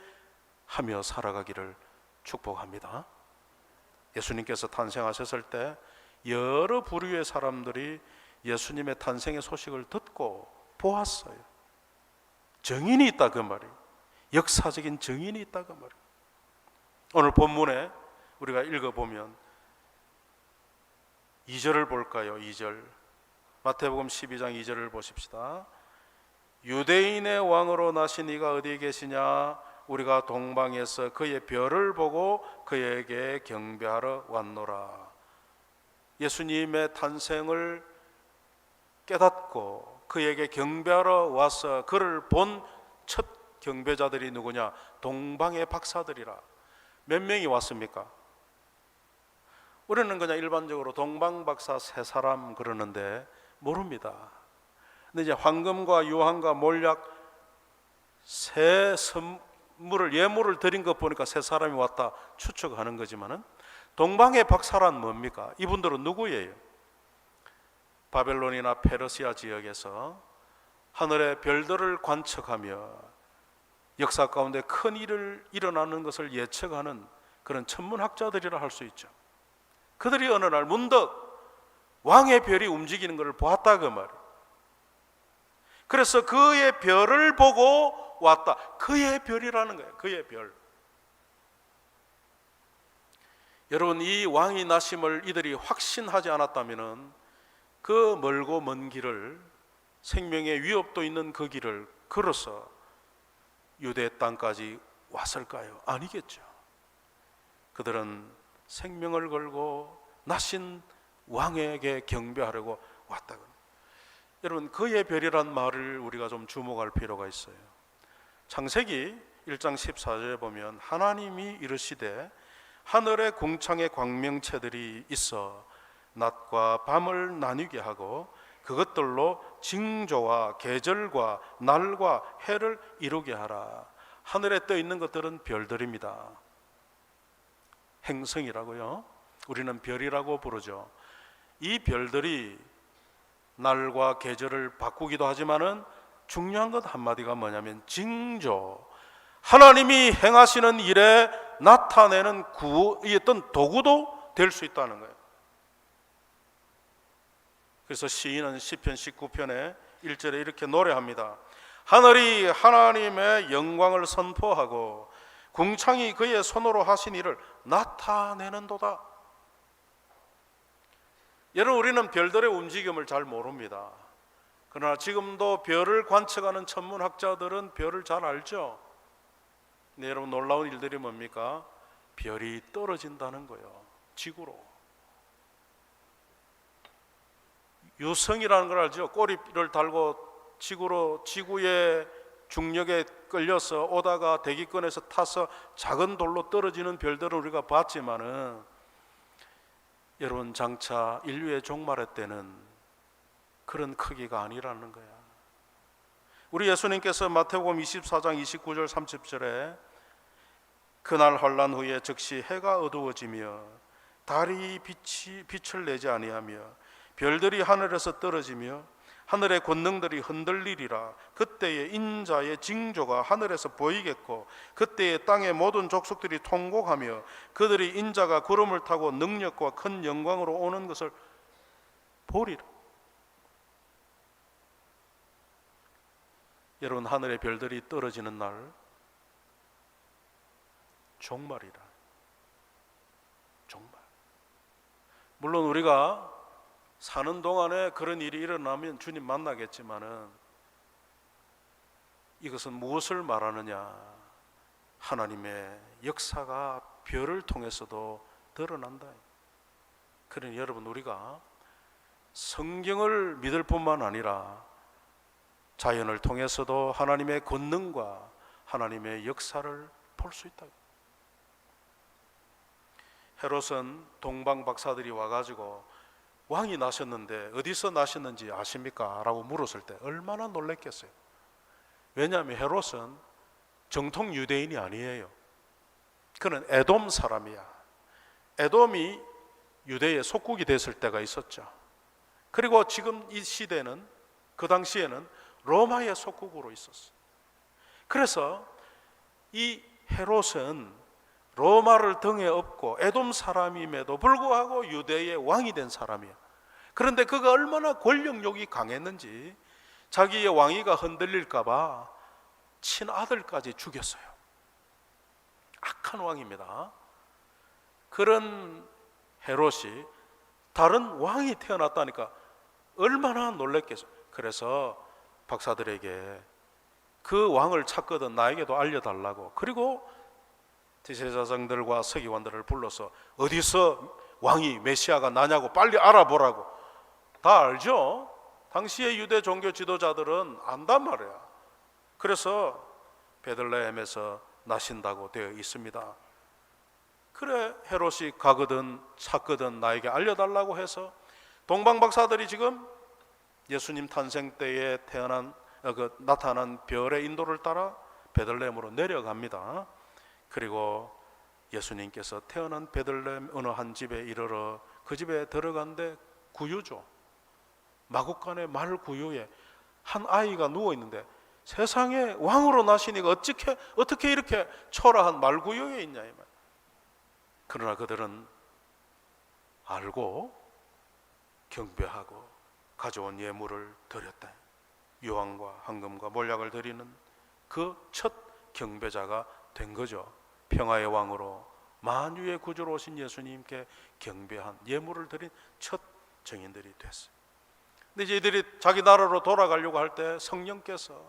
[SPEAKER 1] 하며 살아가기를 축복합니다. 예수님께서 탄생하셨을 때 여러 부류의 사람들이 예수님의 탄생의 소식을 듣고 보았어요. 증인이 있다, 그 말이에요. 역사적인 증인이 있다, 그 말이에요. 오늘 본문에 우리가 읽어보면 2절을 볼까요? 2절, 마태복음 12장 2절을 보십시다. 유대인의 왕으로 나신 이가 어디에 계시냐? 우리가 동방에서 그의 별을 보고 그에게 경배하러 왔노라. 예수님의 탄생을 깨닫고 그에게 경배하러 와서 그를 본 첫 경배자들이 누구냐? 동방의 박사들이라. 몇 명이 왔습니까? 우리는 그냥 일반적으로 동방박사 세 사람 그러는데 모릅니다. 근데 이제 황금과 유황과 몰약 세 예물을 드린 것 보니까 세 사람이 왔다 추측하는 거지만은, 동방의 박사란 뭡니까? 이분들은 누구예요? 바벨론이나 페르시아 지역에서 하늘의 별들을 관측하며 역사 가운데 큰 일을 일어나는 것을 예측하는 그런 천문학자들이라 할 수 있죠. 그들이 어느 날 문득 왕의 별이 움직이는 것을 보았다, 그 말이에요. 그래서 그의 별을 보고 왔다. 그의 별이라는 거예요. 그의 별. 여러분, 이 왕이 나심을 이들이 확신하지 않았다면 그 멀고 먼 길을, 생명의 위협도 있는 그 길을 걸어서 유대 땅까지 왔을까요? 아니겠죠. 그들은 생명을 걸고 나신 왕에게 경배하려고 왔다. 여러분, 그의 별이란 말을 우리가 좀 주목할 필요가 있어요. 창세기 1장 14절에 보면 하나님이 이르시되 하늘의 궁창에 광명체들이 있어 낮과 밤을 나뉘게 하고 그것들로 징조와 계절과 날과 해를 이루게 하라. 하늘에 떠 있는 것들은 별들입니다. 행성이라고요. 우리는 별이라고 부르죠. 이 별들이 날과 계절을 바꾸기도 하지만은 중요한 것 한마디가 뭐냐면 징조, 하나님이 행하시는 일에 나타내는 어떤 도구도 될 수 있다는 거예요. 그래서 시인은 시편 19편에 1절에 이렇게 노래합니다. 하늘이 하나님의 영광을 선포하고 궁창이 그의 손으로 하신 일을 나타내는도다. 여러분, 우리는 별들의 움직임을 잘 모릅니다. 그러나 지금도 별을 관측하는 천문학자들은 별을 잘 알죠. 네, 여러분, 놀라운 일들이 뭡니까? 별이 떨어진다는 거예요. 지구로. 유성이라는 걸 알죠? 꼬리를 달고 지구의 중력에 끌려서 오다가 대기권에서 타서 작은 돌로 떨어지는 별들은 우리가 봤지만은, 여러분, 장차 인류의 종말의 때는 그런 크기가 아니라는 거야. 우리 예수님께서 마태복음 24장 29절 30절에 그날 환난 후에 즉시 해가 어두워지며 달이 빛을 내지 아니하며 별들이 하늘에서 떨어지며 하늘의 권능들이 흔들리리라. 그때에 인자의 징조가 하늘에서 보이겠고 그때에 땅의 모든 족속들이 통곡하며 그들이 인자가 구름을 타고 능력과 큰 영광으로 오는 것을 보리라. 여러분, 하늘의 별들이 떨어지는 날 종말이라. 종말. 물론 우리가 사는 동안에 그런 일이 일어나면 주님 만나겠지만은 이것은 무엇을 말하느냐? 하나님의 역사가 별을 통해서도 드러난다. 그러니 여러분, 우리가 성경을 믿을 뿐만 아니라 자연을 통해서도 하나님의 권능과 하나님의 역사를 볼 수 있다. 헤롯은 동방 박사들이 와가지고 왕이 나셨는데 어디서 나셨는지 아십니까? 라고 물었을 때 얼마나 놀랬겠어요. 왜냐하면 헤롯은 정통 유대인이 아니에요. 그는 에돔 사람이야. 에돔이 유대의 속국이 됐을 때가 있었죠. 그리고 지금 이 시대는, 그 당시에는 로마의 속국으로 있었어요. 그래서 이 헤롯은 로마를 등에 업고 에돔 사람임에도 불구하고 유대의 왕이 된 사람이야. 그런데 그가 얼마나 권력욕이 강했는지 자기의 왕위가 흔들릴까 봐 친아들까지 죽였어요. 악한 왕입니다. 그런 헤롯이 다른 왕이 태어났다니까 얼마나 놀랬겠어요. 그래서 박사들에게 그 왕을 찾거든 나에게도 알려달라고, 그리고 대제사장들과 서기관들을 불러서 어디서 왕이 메시아가 나냐고 빨리 알아보라고. 다 알죠? 당시의 유대 종교 지도자들은 안단 말이야. 그래서 베들레헴에서 나신다고 되어 있습니다. 그래, 헤롯이 가거든 찾거든 나에게 알려달라고 해서 동방 박사들이 지금 예수님 탄생 때에 나타난 별의 인도를 따라 베들레헴으로 내려갑니다. 그리고 예수님께서 태어난 베들레헴 어느 한 집에 이르러 그 집에 들어간데 구유죠. 마구간의 말 구유에 한 아이가 누워 있는데 세상에 왕으로 나시니까 어떻게 이렇게 초라한 말 구유에 있냐 이 말. 그러나 그들은 알고 경배하고 가져온 예물을 드렸다. 유황과 황금과 몰약을 드리는 그 첫 경배자가 된 거죠. 평화의 왕으로 만유의 구주로 오신 예수님께 경배한 예물을 드린 첫 증인들이 됐어요. 근데 이제 이들이 자기 나라로 돌아가려고 할 때 성령께서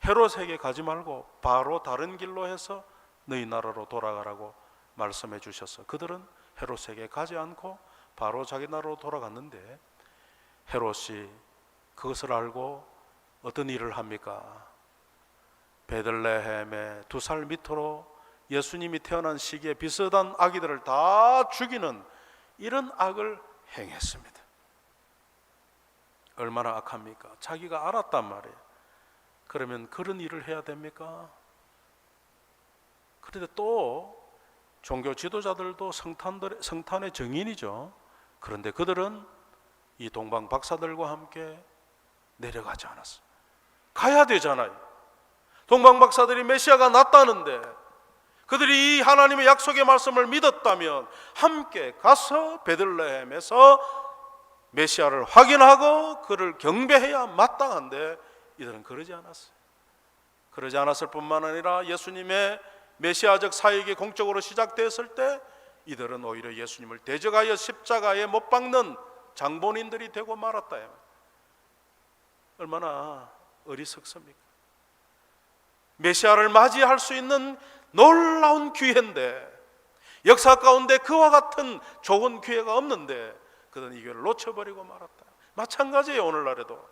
[SPEAKER 1] 헤롯에게 가지 말고 바로 다른 길로 해서 너희 나라로 돌아가라고 말씀해 주셔서 그들은 헤롯에게 가지 않고 바로 자기 나라로 돌아갔는데, 헤롯이 그것을 알고 어떤 일을 합니까? 베들레헴의 2살 밑으로 예수님이 태어난 시기에 비슷한 아기들을 다 죽이는 이런 악을 행했습니다. 얼마나 악합니까? 자기가 알았단 말이에요. 그러면 그런 일을 해야 됩니까? 그런데 또 종교 지도자들도 성탄의 증인이죠. 그런데 그들은 이 동방 박사들과 함께 내려가지 않았어요. 가야 되잖아요. 동방 박사들이 메시아가 났다는데 그들이 이 하나님의 약속의 말씀을 믿었다면 함께 가서 베들레헴에서 메시아를 확인하고 그를 경배해야 마땅한데 이들은 그러지 않았어요. 그러지 않았을 뿐만 아니라 예수님의 메시아적 사역이 공적으로 시작되었을 때 이들은 오히려 예수님을 대적하여 십자가에 못 박는 장본인들이 되고 말았다. 얼마나 어리석습니까? 메시아를 맞이할 수 있는 놀라운 기회인데, 역사 가운데 그와 같은 좋은 기회가 없는데 그들은 이 기회를 놓쳐버리고 말았다. 마찬가지예요. 오늘날에도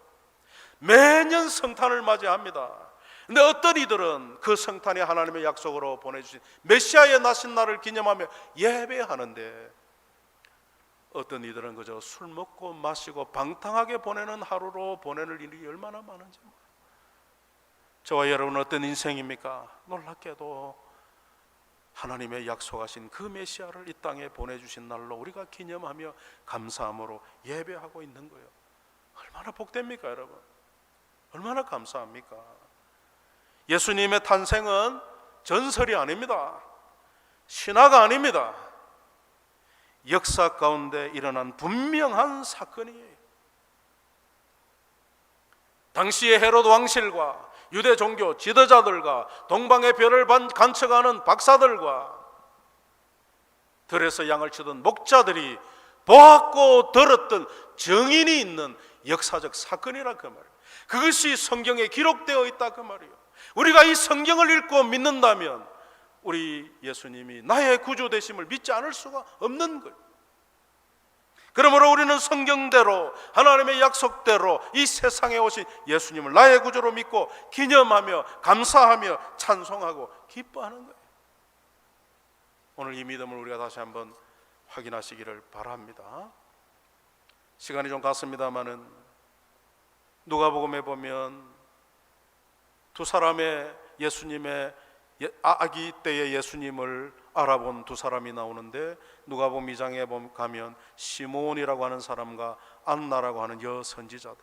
[SPEAKER 1] 매년 성탄을 맞이합니다. 근데 어떤 이들은 그 성탄이 하나님의 약속으로 보내주신 메시아의 나신 날을 기념하며 예배하는데, 어떤 이들은 그저 술 먹고 마시고 방탕하게 보내는 하루로 보내는 일이 얼마나 많은지. 저와 여러분은 어떤 인생입니까? 놀랍게도 하나님의 약속하신 그 메시아를 이 땅에 보내주신 날로 우리가 기념하며 감사함으로 예배하고 있는 거예요. 얼마나 복됩니까, 여러분? 얼마나 감사합니까? 예수님의 탄생은 전설이 아닙니다. 신화가 아닙니다. 역사 가운데 일어난 분명한 사건이에요. 당시의 헤롯 왕실과 유대 종교 지도자들과 동방의 별을 관측하는 박사들과 들에서 양을 치던 목자들이 보았고 들었던 증인이 있는 역사적 사건이라 그 말이에요. 그것이 성경에 기록되어 있다 그 말이에요. 우리가 이 성경을 읽고 믿는다면 우리 예수님이 나의 구주 되심을 믿지 않을 수가 없는 거예요. 그러므로 우리는 성경대로 하나님의 약속대로 이 세상에 오신 예수님을 나의 구주로 믿고 기념하며 감사하며 찬송하고 기뻐하는 거예요. 오늘 이 믿음을 우리가 다시 한번 확인하시기를 바랍니다. 시간이 좀 갔습니다마는 누가복음에 보면 두 사람의 예수님의 아기 때의 예수님을 알아본 두 사람이 나오는데, 누가복음 2장에 가면 시몬이라고 하는 사람과 안나라고 하는 여선지자들,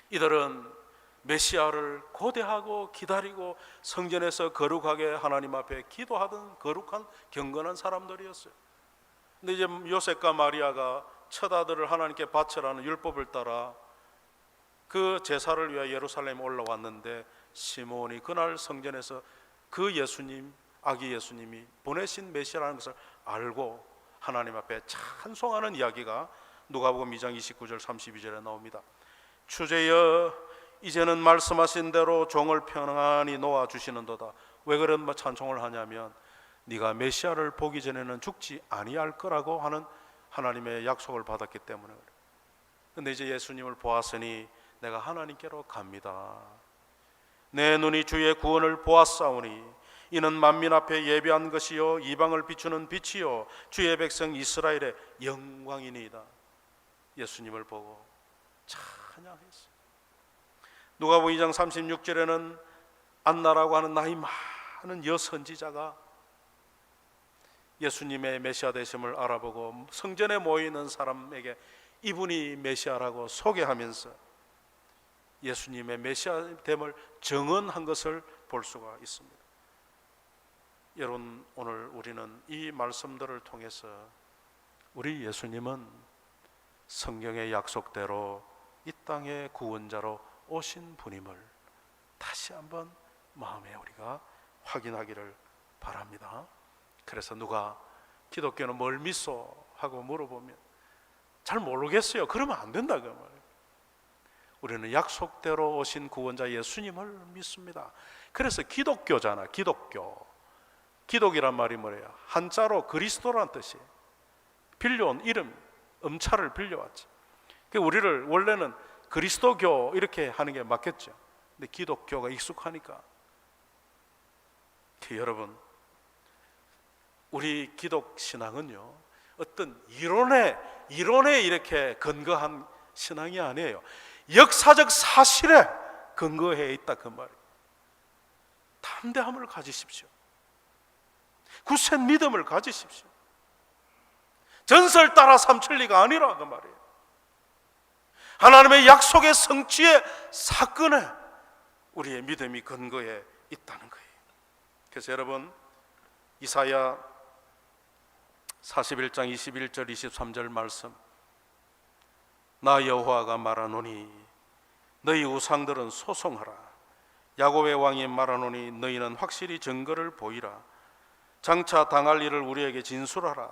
[SPEAKER 1] 이들은 메시아를 고대하고 기다리고 성전에서 거룩하게 하나님 앞에 기도하던 거룩한 경건한 사람들이었어요. 근데 이제 요셉과 마리아가 첫 아들을 하나님께 바치라는 율법을 따라 그 제사를 위하여 예루살렘에 올라왔는데, 시몬이 그날 성전에서 그 예수님, 아기 예수님이 보내신 메시아라는 것을 알고 하나님 앞에 찬송하는 이야기가 누가복음 2장 29절 32절에 나옵니다. 주제여 이제는 말씀하신 대로 종을 평안히 놓아주시는도다. 왜 그런 찬송을 하냐면 네가 메시아를 보기 전에는 죽지 아니할 거라고 하는 하나님의 약속을 받았기 때문에 그래요. 근데 이제 예수님을 보았으니 내가 하나님께로 갑니다. 내 눈이 주의 구원을 보았사오니 이는 만민 앞에 예비한 것이요 이방을 비추는 빛이요 주의 백성 이스라엘의 영광이니이다. 예수님을 보고 찬양했어요. 누가복음 2장 36절에는 안나라고 하는 나이 많은 여선지자가 예수님의 메시아 되심을 알아보고 성전에 모이는 사람에게 이분이 메시아라고 소개하면서 예수님의 메시아됨을 증언한 것을 볼 수가 있습니다. 여러분, 오늘 우리는 이 말씀들을 통해서 우리 예수님은 성경의 약속대로 이 땅의 구원자로 오신 분임을 다시 한번 마음에 우리가 확인하기를 바랍니다. 그래서 누가 기독교는 뭘 믿소? 하고 물어보면 잘 모르겠어요. 그러면 안 된다 그 말이에요. 우리는 약속대로 오신 구원자 예수님을 믿습니다. 그래서 기독교잖아. 기독이란 말이 뭐예요? 한자로 그리스도란 뜻이에요. 빌려온 이름, 음차를 빌려왔죠. 우리를 원래는 그리스도교 이렇게 하는 게 맞겠죠. 근데 기독교가 익숙하니까. 여러분, 우리 기독 신앙은요, 어떤 이론에 이렇게 근거한 신앙이 아니에요. 역사적 사실에 근거해 있다 그 말이에요. 담대함을 가지십시오. 굳센 믿음을 가지십시오. 전설 따라 삼칠 리가 아니라 그 말이에요. 하나님의 약속의 성취의 사건에 우리의 믿음이 근거해 있다는 거예요. 그래서 여러분, 이사야 41장 21절 23절 말씀, 나 여호와가 말하노니 너희 우상들은 소송하라. 야곱의 왕이 말하노니 너희는 확실히 증거를 보이라. 장차 당할 일을 우리에게 진술하라.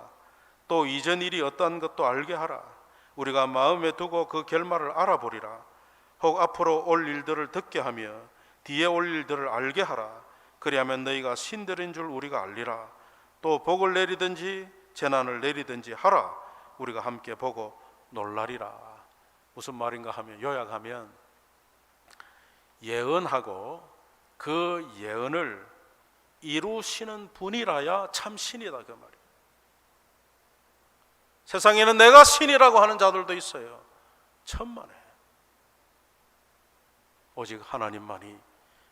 [SPEAKER 1] 또 이전 일이 어떠한 것도 알게 하라. 우리가 마음에 두고 그 결말을 알아보리라. 혹 앞으로 올 일들을 듣게 하며 뒤에 올 일들을 알게 하라. 그리하면 너희가 신들인 줄 우리가 알리라. 또 복을 내리든지 재난을 내리든지 하라. 우리가 함께 보고 놀라리라. 무슨 말인가 하면, 요약하면 예언하고 그 예언을 이루시는 분이라야 참 신이다, 그 말이에요. 세상에는 내가 신이라고 하는 자들도 있어요. 천만에. 오직 하나님만이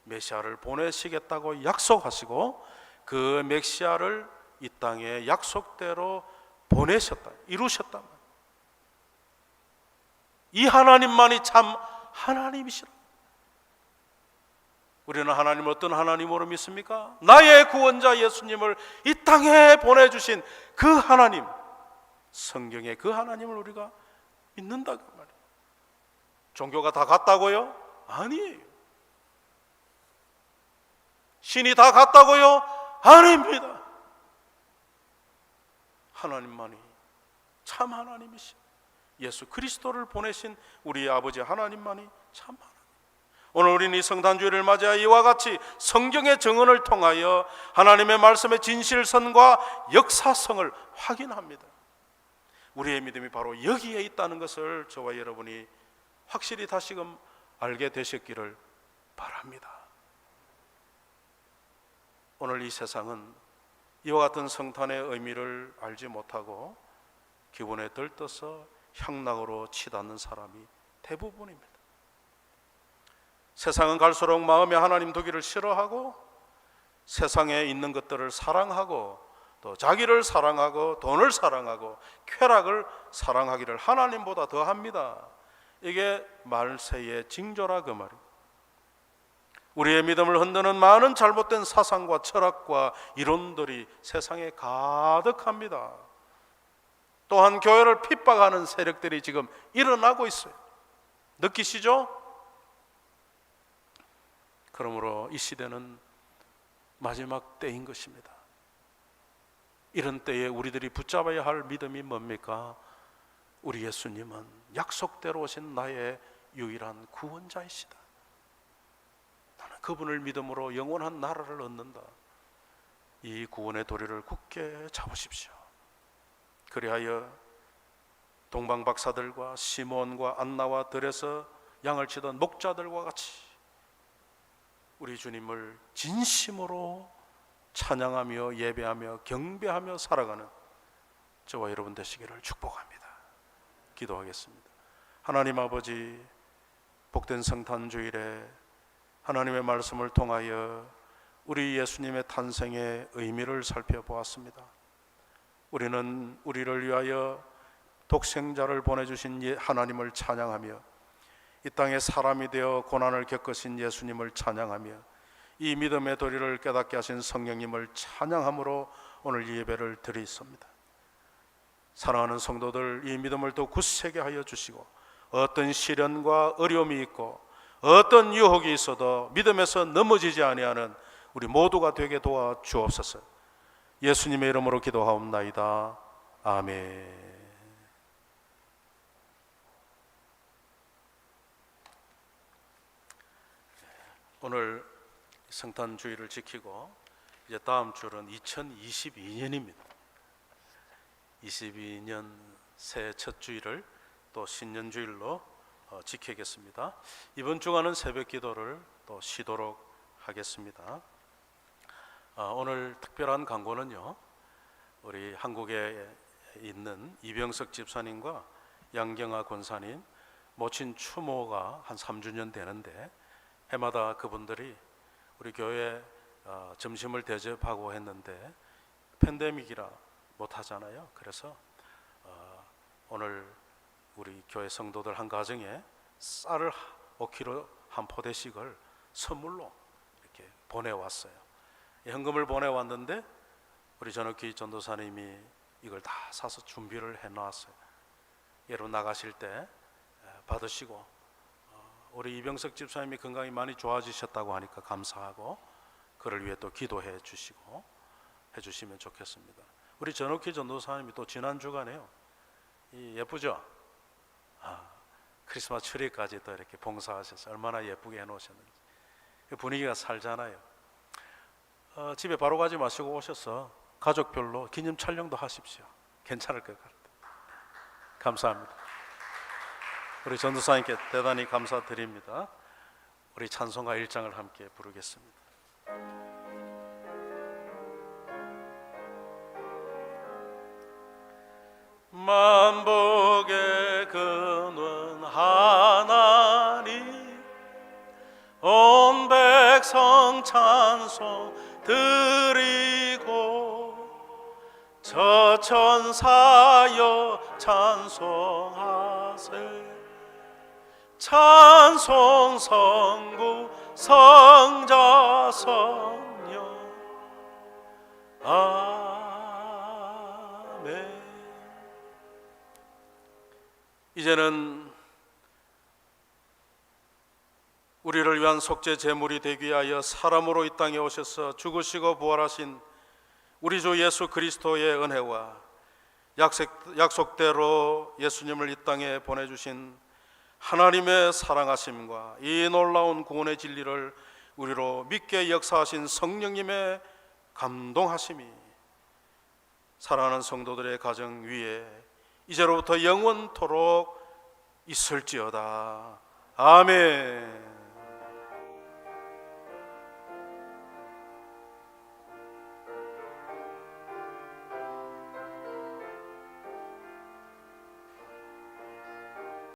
[SPEAKER 1] 메시아를 보내시겠다고 약속하시고 그 메시아를 이 땅에 약속대로 보내셨다, 이루셨다. 이 하나님만이 참 하나님이시라. 우리는 하나님을 어떤 하나님으로 믿습니까? 나의 구원자 예수님을 이 땅에 보내주신 그 하나님, 성경의 그 하나님을 우리가 믿는다 그 말이에요. 종교가 다 같다고요? 아니에요. 신이 다 같다고요? 아닙니다. 하나님만이 참 하나님이시, 예수 그리스도를 보내신 우리 아버지 하나님만이 참 하나님. 오늘 우리는 이 성탄주일을 맞이하여 이와 같이 성경의 증언을 통하여 하나님의 말씀의 진실성과 역사성을 확인합니다. 우리의 믿음이 바로 여기에 있다는 것을 저와 여러분이 확실히 다시금 알게 되셨기를 바랍니다. 오늘 이 세상은 이와 같은 성탄의 의미를 알지 못하고 기분에 들떠서 향락으로 치닫는 사람이 대부분입니다. 세상은 갈수록 마음에 하나님 두기를 싫어하고 세상에 있는 것들을 사랑하고 또 자기를 사랑하고 돈을 사랑하고 쾌락을 사랑하기를 하나님보다 더합니다. 이게 말세의 징조라 그 말입니다. 우리의 믿음을 흔드는 많은 잘못된 사상과 철학과 이론들이 세상에 가득합니다. 또한 교회를 핍박하는 세력들이 지금 일어나고 있어요. 느끼시죠? 그러므로 이 시대는 마지막 때인 것입니다. 이런 때에 우리들이 붙잡아야 할 믿음이 뭡니까? 우리 예수님은 약속대로 오신 나의 유일한 구원자이시다. 나는 그분을 믿음으로 영원한 나라를 얻는다. 이 구원의 도리를 굳게 잡으십시오. 그리하여 동방박사들과 시몬과 안나와 들에서 양을 치던 목자들과 같이 우리 주님을 진심으로 찬양하며 예배하며 경배하며 살아가는 저와 여러분 되시기를 축복합니다. 기도하겠습니다. 하나님 아버지, 복된 성탄주일에 하나님의 말씀을 통하여 우리 예수님의 탄생의 의미를 살펴보았습니다. 우리는 우리를 위하여 독생자를 보내주신 하나님을 찬양하며 이 땅에 사람이 되어 고난을 겪으신 예수님을 찬양하며 이 믿음의 도리를 깨닫게 하신 성령님을 찬양함으로 오늘 이 예배를 드리겠습니다. 사랑하는 성도들, 이 믿음을 더 굳세게 하여 주시고 어떤 시련과 어려움이 있고 어떤 유혹이 있어도 믿음에서 넘어지지 아니하는 우리 모두가 되게 도와 주옵소서. 예수님의 이름으로 기도하옵나이다. 아멘. 오늘 성탄주의를 지키고 이제 다음 주는 2022년입니다. 22년 새해 첫 주일을 또 신년주일로 지키겠습니다. 이번 주간은 새벽 기도를 또 쉬도록 하겠습니다. 오늘 특별한 광고는요, 우리 한국에 있는 이병석 집사님과 양경아 권사님 모친 추모가 한 3주년 되는데 해마다 그분들이 우리 교회 점심을 대접하고 했는데 팬데믹이라 못하잖아요. 그래서 오늘 우리 교회 성도들 한 가정에 쌀을 5kg 한 포대씩을 선물로 이렇게 보내왔어요. 현금을 보내왔는데 우리 전옥기 전도사님이 이걸 다 사서 준비를 해놨어요. 여러분 나가실 때 받으시고 우리 이병석 집사님이 건강이 많이 좋아지셨다고 하니까 감사하고 그를 위해 또 기도해 주시고 해주시면 좋겠습니다. 우리 전옥희 전도사님이 또 지난 주간에요, 예쁘죠? 크리스마스 트리까지 또 이렇게 봉사하셔서 얼마나 예쁘게 해놓으셨는지. 분위기가 살잖아요. 집에 바로 가지 마시고 오셔서 가족별로 기념 촬영도 하십시오. 괜찮을 것 같아요. 감사합니다. 우리 전도사님께 대단히 감사드립니다. 우리 찬송가 1장을 함께 부르겠습니다. 만복의 근원 하나님, 온 백성 찬송 드리고 저 천사여 찬송하세. 찬송 성부 성자 성령 아멘. 이제는 우리를 위한 속죄 제물이 되기 위하여 사람으로 이 땅에 오셔서 죽으시고 부활하신 우리 주 예수 그리스도의 은혜와 약속대로 예수님을 이 땅에 보내주신 하나님의 사랑하심과 이 놀라운 구원의 진리를 우리로 믿게 역사하신 성령님의 감동하심이 사랑하는 성도들의 가정 위에 이제로부터 영원토록 있을지어다. 아멘.